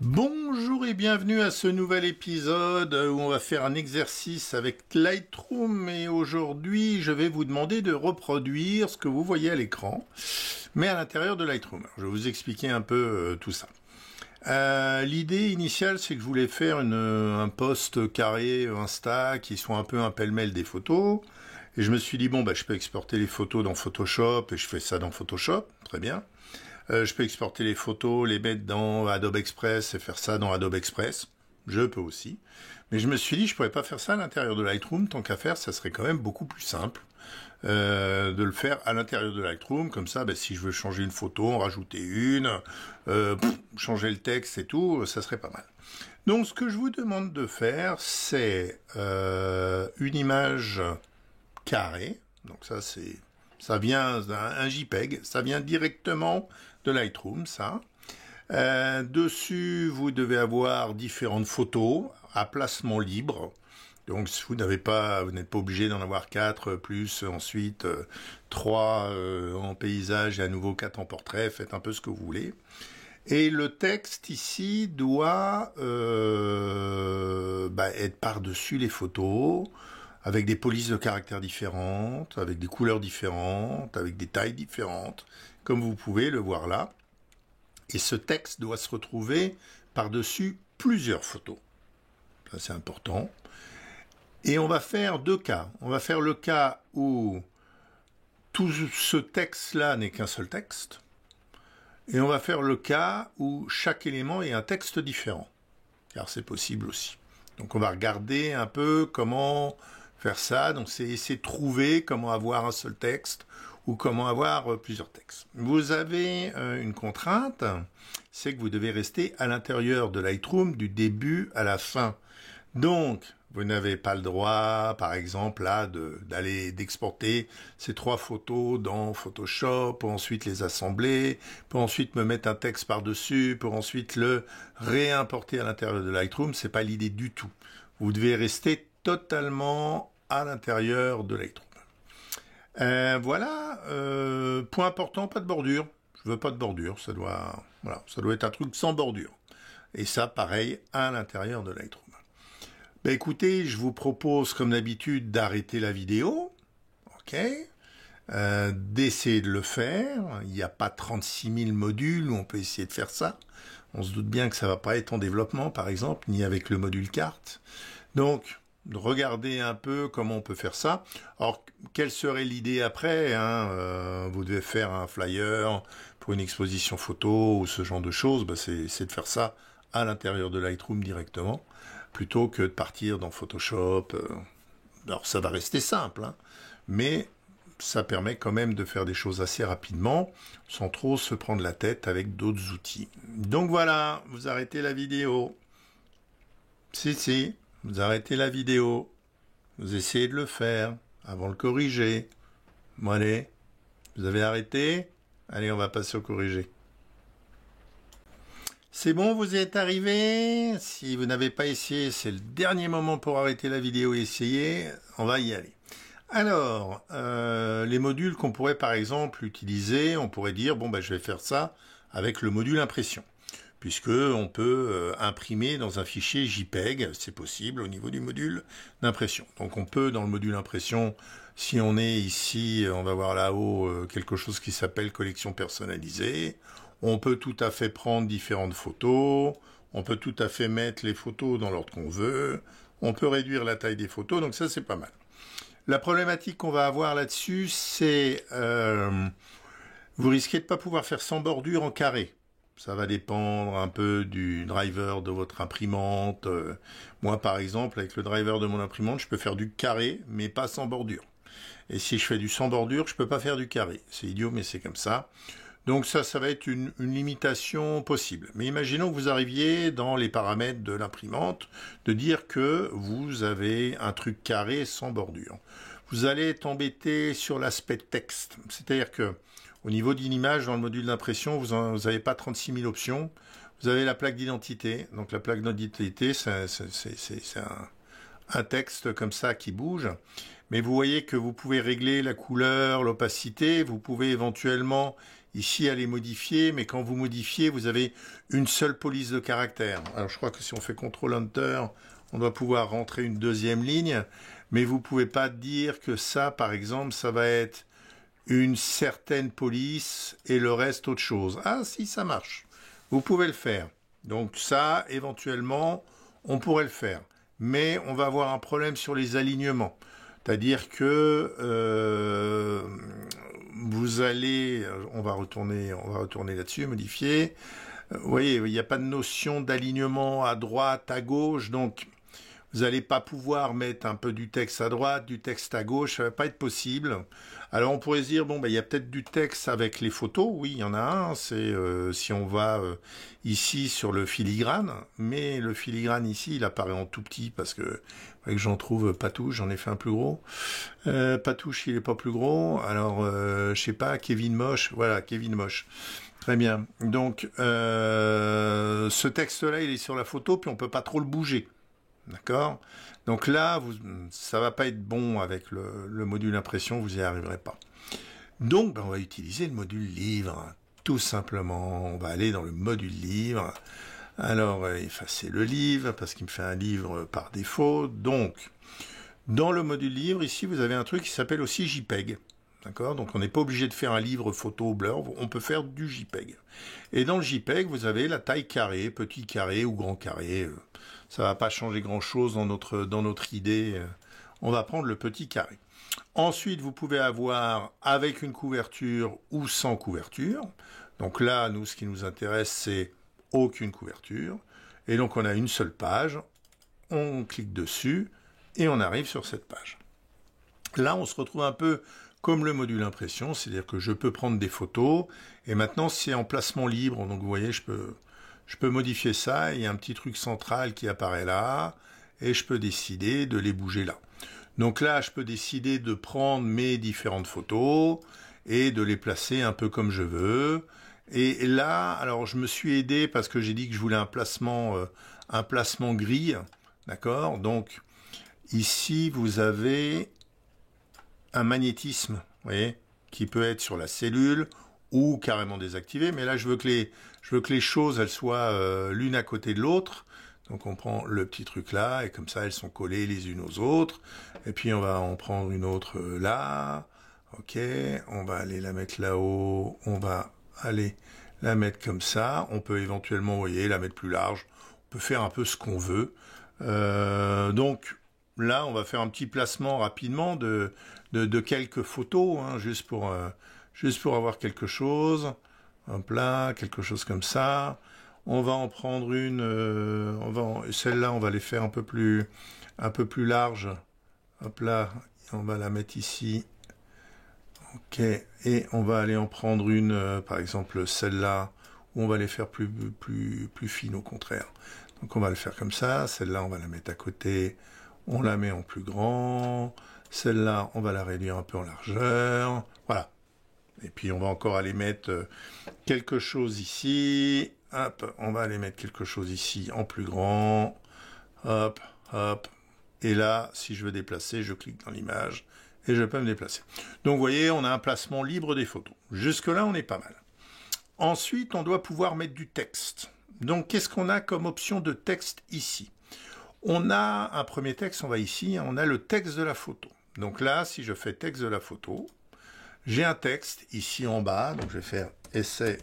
Bonjour et bienvenue à ce nouvel épisode où on va faire un exercice avec Lightroom et aujourd'hui je vais vous demander de reproduire ce que vous voyez à l'écran mais à l'intérieur de Lightroom. Je vais vous expliquer un peu tout ça. L'idée initiale c'est que je voulais faire un post carré Insta qui soit un peu un pêle-mêle des photos et je me suis dit bon je peux exporter les photos dans Photoshop et je fais ça dans Photoshop, très bien. Je peux exporter les photos, les mettre dans Adobe Express et faire ça dans Adobe Express. Je peux aussi. Mais je me suis dit, je pourrais pas faire ça à l'intérieur de Lightroom. Tant qu'à faire, ça serait quand même beaucoup plus simple de le faire à l'intérieur de Lightroom. Comme ça, si je veux changer une photo, en rajouter une, changer le texte et tout, ça serait pas mal. Donc, ce que je vous demande de faire, c'est une image carrée. Donc ça vient un JPEG, ça vient directement de Lightroom, ça. Dessus, vous devez avoir différentes photos à placement libre. Donc, vous n'êtes pas obligé d'en avoir 4, plus ensuite 3 en paysage et à nouveau 4 en portrait. Faites un peu ce que vous voulez. Et le texte ici doit être par-dessus les photos, avec des polices de caractères différentes, avec des couleurs différentes, avec des tailles différentes, comme vous pouvez le voir là. Et ce texte doit se retrouver par-dessus plusieurs photos. Ça, c'est important. Et on va faire deux cas. On va faire le cas où tout ce texte-là n'est qu'un seul texte. Et on va faire le cas où chaque élément est un texte différent. Car c'est possible aussi. Donc on va regarder un peu comment faire ça, donc c'est essayer de trouver comment avoir un seul texte ou comment avoir plusieurs textes. Vous avez une contrainte, c'est que vous devez rester à l'intérieur de Lightroom du début à la fin. Donc, vous n'avez pas le droit, par exemple, là, d'exporter ces 3 photos dans Photoshop, pour ensuite les assembler, pour ensuite me mettre un texte par-dessus, pour ensuite le réimporter à l'intérieur de Lightroom. C'est pas l'idée du tout. Vous devez rester totalement à l'intérieur de Lightroom. Voilà, point important, pas de bordure. Je veux pas de bordure, ça doit être un truc sans bordure. Et ça, pareil, à l'intérieur de Lightroom. Écoutez, je vous propose, comme d'habitude, d'arrêter la vidéo. Ok. D'essayer de le faire. Il n'y a pas 36 000 modules où on peut essayer de faire ça. On se doute bien que ça va pas être en développement, par exemple, ni avec le module carte. Donc, regardez un peu comment on peut faire ça. Alors, quelle serait l'idée après vous devez faire un flyer pour une exposition photo ou ce genre de choses. C'est de faire ça à l'intérieur de Lightroom directement, plutôt que de partir dans Photoshop. Alors, ça va rester simple, mais ça permet quand même de faire des choses assez rapidement, sans trop se prendre la tête avec d'autres outils. Donc voilà, vous arrêtez la vidéo. Si. Vous arrêtez la vidéo, vous essayez de le faire, avant de le corriger. Bon allez, vous avez arrêté? Allez, on va passer au corriger. C'est bon, vous y êtes arrivé? Si vous n'avez pas essayé, c'est le dernier moment pour arrêter la vidéo et essayer. On va y aller. Alors, les modules qu'on pourrait par exemple utiliser, on pourrait dire, je vais faire ça avec le module impression. Puisque on peut imprimer dans un fichier JPEG, c'est possible au niveau du module d'impression. Donc on peut dans le module impression, si on est ici, on va voir là-haut quelque chose qui s'appelle collection personnalisée. On peut tout à fait prendre différentes photos, on peut tout à fait mettre les photos dans l'ordre qu'on veut, on peut réduire la taille des photos, donc ça c'est pas mal. La problématique qu'on va avoir là-dessus, c'est vous risquez de pas pouvoir faire sans bordure en carré. Ça va dépendre un peu du driver de votre imprimante. Moi, par exemple, avec le driver de mon imprimante, je peux faire du carré, mais pas sans bordure. Et si je fais du sans bordure, je peux pas faire du carré. C'est idiot, mais c'est comme ça. Donc ça va être une limitation possible. Mais imaginons que vous arriviez dans les paramètres de l'imprimante de dire que vous avez un truc carré sans bordure. Vous allez être embêté sur l'aspect texte. C'est-à-dire que au niveau d'une image, dans le module d'impression, vous n'avez pas 36 000 options. Vous avez la plaque d'identité. Donc la plaque d'identité, c'est un texte comme ça qui bouge. mais vous voyez que vous pouvez régler la couleur, l'opacité, vous pouvez éventuellement ici aller modifier, mais quand vous modifiez, vous avez une seule police de caractère. Alors je crois que si on fait CTRL-Enter, on doit pouvoir rentrer une deuxième ligne, mais vous ne pouvez pas dire que ça, par exemple, ça va être une certaine police et le reste autre chose. Ah si, ça marche. Vous pouvez le faire. Donc ça, éventuellement, on pourrait le faire. Mais on va avoir un problème sur les alignements. C'est-à-dire que vous allez, on va retourner là-dessus, modifier. Vous voyez, il n'y a pas de notion d'alignement à droite, à gauche, donc vous n'allez pas pouvoir mettre un peu du texte à droite, du texte à gauche, ça ne va pas être possible. Alors on pourrait se dire, bon, il y a peut-être du texte avec les photos, oui, il y en a un, c'est si on va ici sur le filigrane, mais le filigrane ici, il apparaît en tout petit parce que j'en trouve Patouche, j'en ai fait un plus gros. Patouche, il n'est pas plus gros, alors je sais pas, Kevin Moche, voilà, Kevin Moche. Très bien, donc ce texte-là, il est sur la photo, puis on ne peut pas trop le bouger. D'accord? Donc là, ça va pas être bon avec le module impression, vous n'y arriverez pas. Donc, on va utiliser le module livre, tout simplement. On va aller dans le module livre. Alors, effacer le livre, parce qu'il me fait un livre par défaut. Donc, dans le module livre, ici, vous avez un truc qui s'appelle aussi JPEG. D'accord? Donc, on n'est pas obligé de faire un livre photo blur, on peut faire du JPEG. Et dans le JPEG, vous avez la taille carré, petit carré ou grand carré. Ça ne va pas changer grand-chose dans notre idée. On va prendre le petit carré. Ensuite, vous pouvez avoir avec une couverture ou sans couverture. Donc là, nous, ce qui nous intéresse, c'est aucune couverture. Et donc, on a une seule page. On clique dessus et on arrive sur cette page. Là, on se retrouve un peu comme le module impression, c'est-à-dire que je peux prendre des photos. Et maintenant, c'est en placement libre. Donc, vous voyez, je peux modifier ça, il y a un petit truc central qui apparaît là, et je peux décider de les bouger là. Donc là, je peux décider de prendre mes différentes photos et de les placer un peu comme je veux. Et là, alors je me suis aidé parce que j'ai dit que je voulais un placement gris, d'accord? Donc ici, vous avez un magnétisme, vous voyez, qui peut être sur la cellule ou carrément désactivé, mais là je veux que les choses elles soient l'une à côté de l'autre. Donc on prend le petit truc là et comme ça elles sont collées les unes aux autres. Et puis on va en prendre une autre là. Ok, on va aller la mettre là-haut. On va aller la mettre comme ça. On peut éventuellement, vous voyez, la mettre plus large. On peut faire un peu ce qu'on veut. Donc là on va faire un petit placement rapidement de quelques photos, hein, juste pour avoir quelque chose. Hop là, quelque chose comme ça. On va en prendre une, celle-là, on va les faire un peu plus large. Hop là, on va la mettre ici. Ok, et on va aller en prendre une, par exemple celle-là, où on va les faire plus fines au contraire. Donc on va le faire comme ça. Celle-là, on va la mettre à côté. On la met en plus grand. Celle-là, on va la réduire un peu en largeur. Voilà. Et puis, on va encore aller mettre quelque chose ici. Hop, on va aller mettre quelque chose ici en plus grand. Hop, hop. Et là, si je veux déplacer, je clique dans l'image et je peux me déplacer. Donc, vous voyez, on a un placement libre des photos. Jusque-là, on est pas mal. Ensuite, on doit pouvoir mettre du texte. Donc, qu'est-ce qu'on a comme option de texte ici? On a un premier texte, on va ici, on a le texte de la photo. Donc là, si je fais texte de la photo, j'ai un texte ici en bas, donc je vais faire essai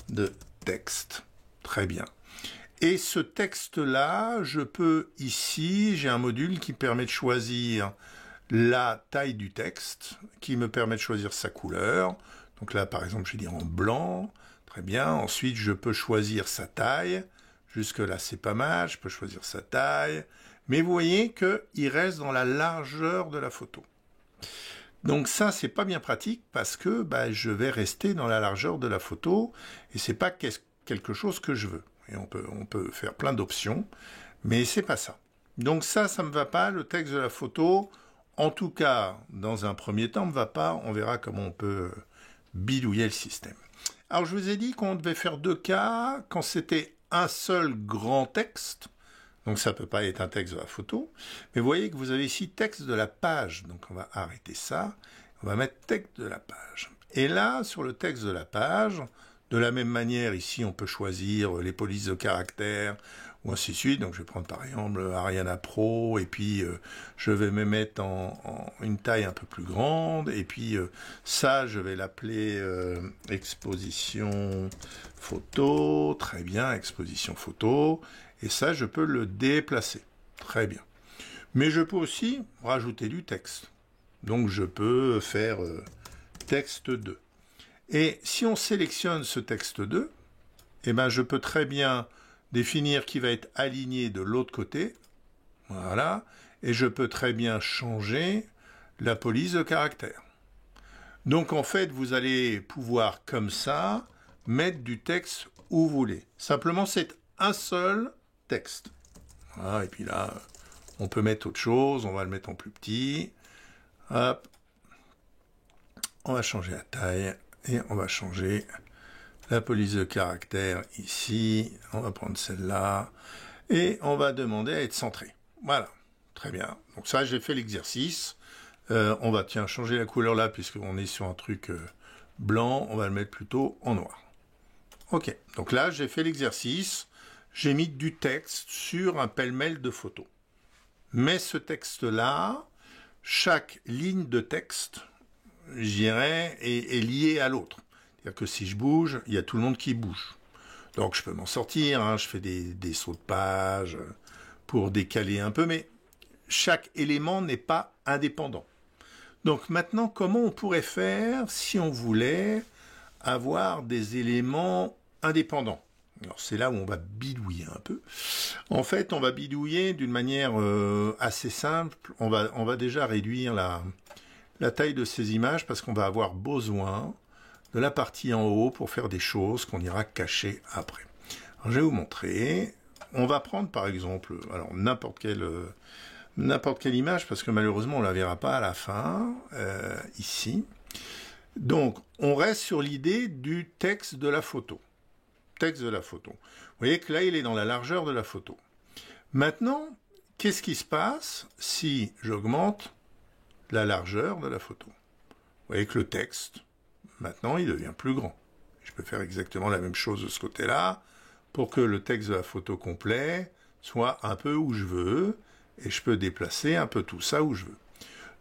de texte. Très bien. Et ce texte-là, je peux ici, j'ai un module qui permet de choisir la taille du texte, qui me permet de choisir sa couleur. Donc là, par exemple, je vais dire en blanc. Très bien. Ensuite, je peux choisir sa taille. Jusque-là, c'est pas mal. Je peux choisir sa taille. Mais vous voyez qu'il reste dans la largeur de la photo. Donc ça, c'est pas bien pratique parce que je vais rester dans la largeur de la photo et c'est pas quelque chose que je veux. Et on peut faire plein d'options, mais c'est pas ça. Donc ça me va pas. Le texte de la photo, en tout cas, dans un premier temps, me va pas. On verra comment on peut bidouiller le système. Alors, je vous ai dit qu'on devait faire deux cas quand c'était un seul grand texte. Donc ça ne peut pas être un texte de la photo. Mais vous voyez que vous avez ici texte de la page. Donc on va arrêter ça. On va mettre texte de la page. Et là, sur le texte de la page, de la même manière, ici, on peut choisir les polices de caractère, ou ainsi de suite. Donc je vais prendre par exemple Ariana Pro, et puis je vais me mettre en une taille un peu plus grande. Et puis ça, je vais l'appeler exposition photo. Très bien, exposition photo. Et ça, je peux le déplacer. Très bien. Mais je peux aussi rajouter du texte. Donc, je peux faire texte 2. Et si on sélectionne ce texte 2, eh ben, je peux très bien définir qui va être aligné de l'autre côté. Voilà. Et je peux très bien changer la police de caractère. Donc, en fait, vous allez pouvoir, comme ça, mettre du texte où vous voulez. Simplement, c'est un seul texte. Voilà, et puis là, on peut mettre autre chose, on va le mettre en plus petit. Hop. On va changer la taille et on va changer la police de caractère ici. On va prendre celle-là et on va demander à être centré. Voilà, très bien. Donc ça, j'ai fait l'exercice. On va, tiens, changer la couleur là puisqu'on est sur un truc blanc. On va le mettre plutôt en noir. Ok, donc là, j'ai fait l'exercice. J'ai mis du texte sur un pêle-mêle de photos. Mais ce texte-là, chaque ligne de texte, je dirais, est liée à l'autre. C'est-à-dire que si je bouge, il y a tout le monde qui bouge. Donc je peux m'en sortir, hein, je fais des sauts de page pour décaler un peu, mais chaque élément n'est pas indépendant. Donc maintenant, comment on pourrait faire si on voulait avoir des éléments indépendants ? Alors c'est là où on va bidouiller un peu. En fait, on va bidouiller d'une manière assez simple. On va déjà réduire la taille de ces images parce qu'on va avoir besoin de la partie en haut pour faire des choses qu'on ira cacher après. Alors, je vais vous montrer. On va prendre par exemple alors n'importe quelle image parce que malheureusement on la verra pas à la fin ici. Donc on reste sur l'idée du texte de la photo. Texte de la photo. Vous voyez que là, il est dans la largeur de la photo. Maintenant, qu'est-ce qui se passe si j'augmente la largeur de la photo? Vous voyez que le texte, maintenant, il devient plus grand. Je peux faire exactement la même chose de ce côté-là pour que le texte de la photo complet soit un peu où je veux et je peux déplacer un peu tout ça où je veux.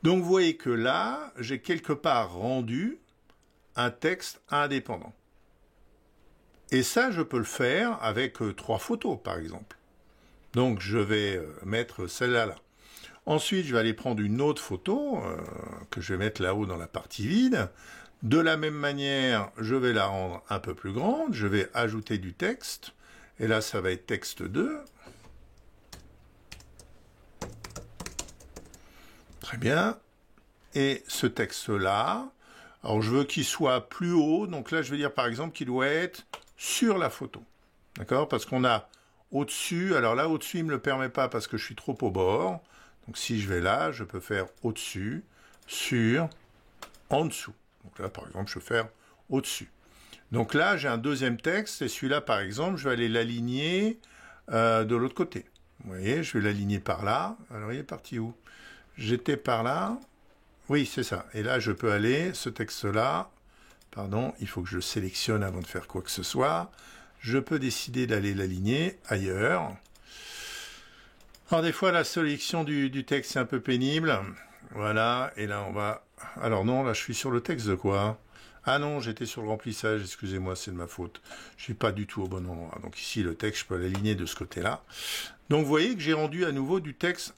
Donc, vous voyez que là, j'ai quelque part rendu un texte indépendant. Et ça, je peux le faire avec 3 photos, par exemple. Donc, je vais mettre celle-là là. Ensuite, je vais aller prendre une autre photo que je vais mettre là-haut dans la partie vide. De la même manière, je vais la rendre un peu plus grande. Je vais ajouter du texte. Et là, ça va être texte 2. Très bien. Et ce texte-là, alors je veux qu'il soit plus haut. Donc là, je vais dire par exemple qu'il doit être sur la photo. D'accord? Parce qu'on a au-dessus, alors là, au-dessus, il ne me le permet pas parce que je suis trop au bord. Donc si je vais là, je peux faire au-dessus, sur, en dessous. Donc là, par exemple, je peux faire au-dessus. Donc là, j'ai un deuxième texte, et celui-là, par exemple, je vais aller l'aligner de l'autre côté. Vous voyez, je vais l'aligner par là. Alors, il est parti où? J'étais par là. Oui, c'est ça. Et là, je peux aller, ce texte-là, pardon, il faut que je le sélectionne avant de faire quoi que ce soit. Je peux décider d'aller l'aligner ailleurs. Alors des fois, la sélection du texte, c'est un peu pénible. Voilà, et là, on va... Alors non, là, je suis sur le texte de quoi? Ah non, j'étais sur le remplissage, excusez-moi, c'est de ma faute. Je suis pas du tout au bon endroit. Donc ici, le texte, je peux l'aligner de ce côté-là. Donc vous voyez que j'ai rendu à nouveau du texte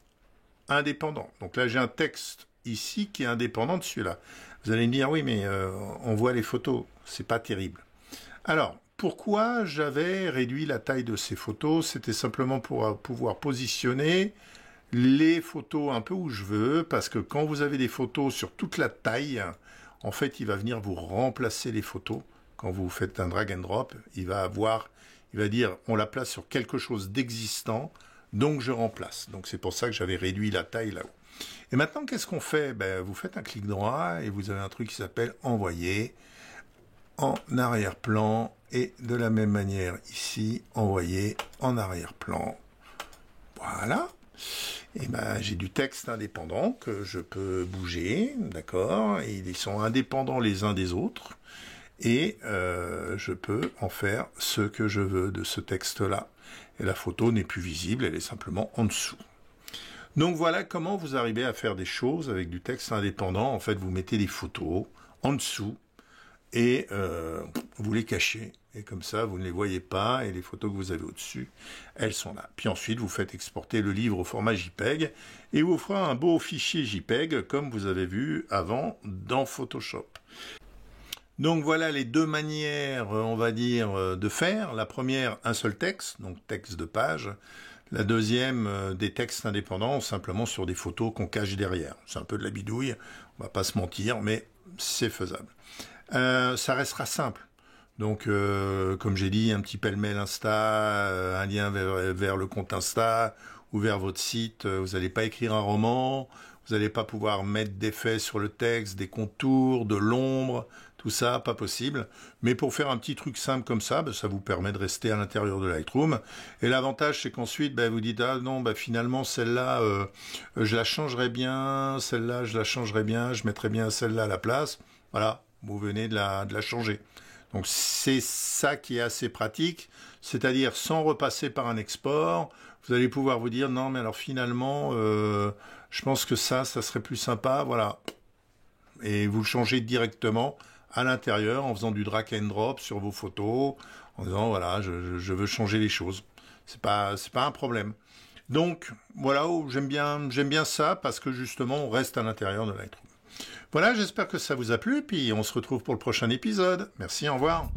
indépendant. Donc là, j'ai un texte ici qui est indépendant de celui-là. Vous allez me dire, oui, mais on voit les photos. C'est pas terrible. Alors, pourquoi j'avais réduit la taille de ces photos? C'était simplement pour pouvoir positionner les photos un peu où je veux, parce que quand vous avez des photos sur toute la taille, en fait, il va venir vous remplacer les photos. Quand vous faites un drag and drop, il va dire, on la place sur quelque chose d'existant, donc je remplace. Donc c'est pour ça que j'avais réduit la taille là-haut. Et maintenant, qu'est-ce qu'on fait? Vous faites un clic droit et vous avez un truc qui s'appelle envoyer en arrière-plan et de la même manière ici, envoyer en arrière-plan. Voilà. Et ben, j'ai du texte indépendant que je peux bouger, d'accord? Et ils sont indépendants les uns des autres. Et je peux en faire ce que je veux de ce texte-là. Et la photo n'est plus visible, elle est simplement en dessous. Donc voilà comment vous arrivez à faire des choses avec du texte indépendant. En fait, vous mettez des photos en dessous et vous les cachez. Et comme ça, vous ne les voyez pas et les photos que vous avez au-dessus, elles sont là. Puis ensuite, vous faites exporter le livre au format JPEG et vous ferez un beau fichier JPEG comme vous avez vu avant dans Photoshop. Donc voilà les deux manières, on va dire, de faire. La première, un seul texte, donc texte de page. La deuxième, des textes indépendants, simplement sur des photos qu'on cache derrière. C'est un peu de la bidouille, on va pas se mentir, mais c'est faisable. Ça restera simple. Donc, comme j'ai dit, un petit pêle-mêle Insta, un lien vers le compte Insta ou vers votre site. Vous n'allez pas écrire un roman, vous n'allez pas pouvoir mettre d'effets sur le texte, des contours, de l'ombre, tout ça, pas possible. Mais pour faire un petit truc simple comme ça, ça vous permet de rester à l'intérieur de Lightroom. Et l'avantage, c'est qu'ensuite, vous dites, ah non, finalement, celle-là, je la changerais bien, celle-là, je la changerais bien, je mettrais bien celle-là à la place. Voilà, vous venez de la changer. Donc c'est ça qui est assez pratique, c'est-à-dire sans repasser par un export, vous allez pouvoir vous dire, non mais alors finalement, je pense que ça serait plus sympa, voilà. Et vous le changez directement à l'intérieur en faisant du drag and drop sur vos photos, en disant voilà, je veux changer les choses. C'est pas un problème. Donc voilà, j'aime bien ça parce que justement on reste à l'intérieur de Lightroom. Voilà, j'espère que ça vous a plu, puis on se retrouve pour le prochain épisode. Merci, au revoir.